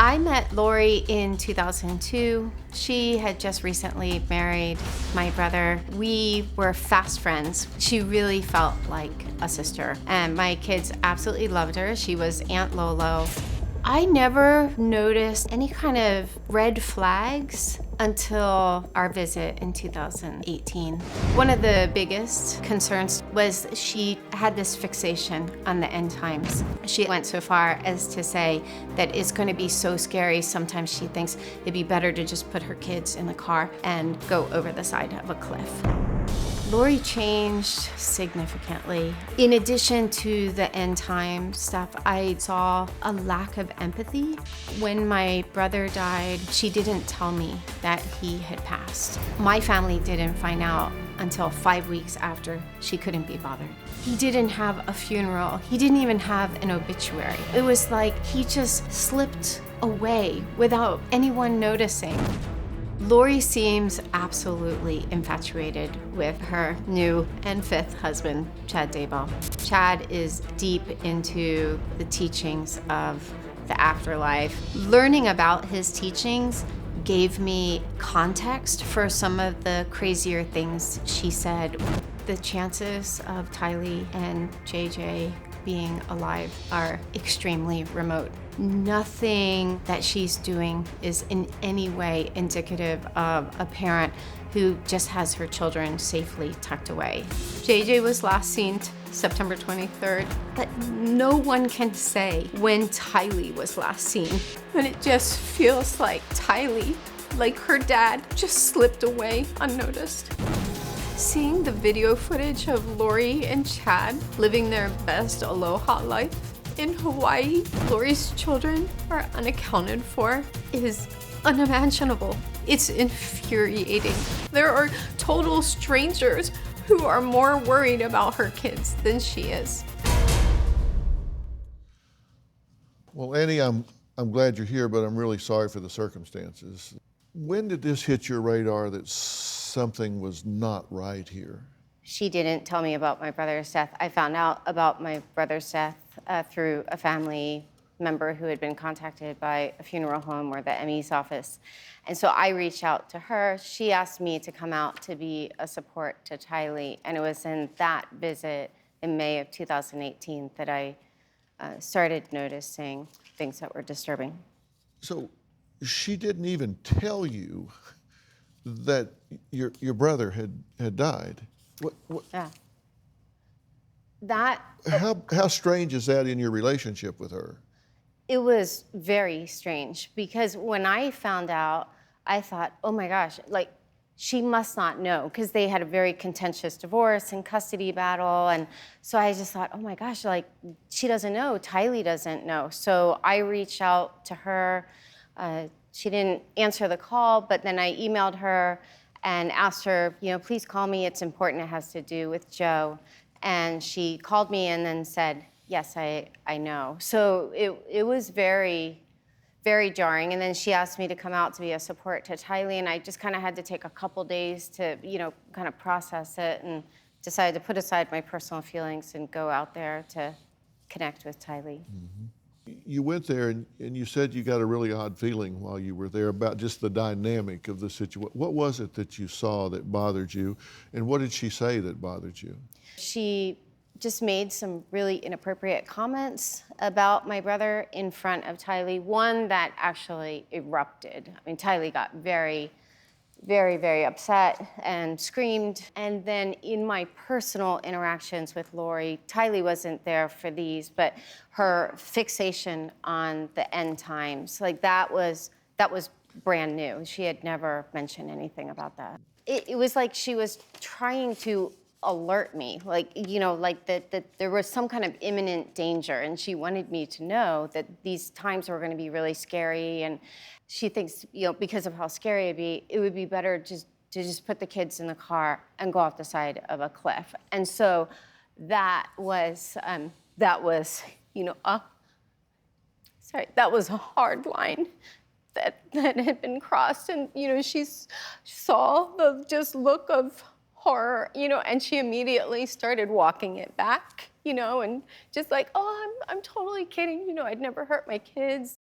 I met Lori in 2002. She had just recently married my brother. We were fast friends. She really felt like a sister, and my kids absolutely loved her. She was Aunt Lolo. I never noticed any kind of red flags until our visit in 2018. One of the biggest concerns was she had this fixation on the end times. She went so far as to say that it's going to be so scary, sometimes she thinks it'd be better to just put her kids in the car and go over the side of a cliff. Lori changed significantly. In addition to the end time stuff, I saw a lack of empathy. When my brother died, she didn't tell me that he had passed. My family didn't find out until 5 weeks after she couldn't be bothered. He didn't have a funeral. He didn't even have an obituary. It was like he just slipped away without anyone noticing. Lori seems absolutely infatuated with her new and fifth husband, Chad Daybell. Chad is deep into the teachings of the afterlife. Learning about his teachings gave me context for some of the crazier things she said. The chances of Tylee and JJ being alive are extremely remote. Nothing that she's doing is in any way indicative of a parent who just has her children safely tucked away. JJ was last seen September 23rd, but no one can say when Tylee was last seen. And it just feels like Tylee, like her dad, just slipped away unnoticed. Seeing the video footage of Lori and Chad living their best aloha life in Hawaii, Lori's children are unaccounted for, is unimaginable. It's infuriating. There are total strangers who are more worried about her kids than she is. Well, Annie, I'm glad you're here, but I'm really sorry for the circumstances. When did this hit your radar that something was not right here? She didn't tell me about my brother's death. I found out about my brother's death through a family member who had been contacted by a funeral home or the ME's office. And so I reached out to her. She asked me to come out to be a support to Tylee. And it was in that visit in May of 2018 that I started noticing things that were disturbing. So she didn't even tell you that your brother had died. What? Yeah. That. How strange is that in your relationship with her? It was very strange because when I found out, I thought, oh my gosh, like she must not know, because they had a very contentious divorce and custody battle. And so I just thought, oh my gosh, like she doesn't know, Tylee doesn't know. So I reached out to her. She didn't answer the call, but then I emailed her and asked her, please call me, it's important, it has to do with Joe. And she called me and then said, yes, I know. So it was very, very jarring. And then she asked me to come out to be a support to Tylee, and I just kind of had to take a couple days to, kind of process it, and decided to put aside my personal feelings and go out there to connect with Tylee. Mm-hmm. You went there and you said you got a really odd feeling while you were there about just the dynamic of the situation. What was it that you saw that bothered you, and what did she say that bothered you? She just made some really inappropriate comments about my brother in front of Tylee, one that actually erupted. I mean, Tylee got very, very, very upset and screamed. And then in my personal interactions with Lori, Tylee wasn't there for these, but her fixation on the end times, like that was brand new. She had never mentioned anything about that. It was like she was trying to alert me, like that there was some kind of imminent danger, and she wanted me to know that these times were going to be really scary, and she thinks, because of how scary it'd be, it would be better to just put the kids in the car and go off the side of a cliff. And so that was that was a hard line that had been crossed, and she saw the just look of horror, and she immediately started walking it back, and just like, oh, I'm totally kidding, I'd never hurt my kids.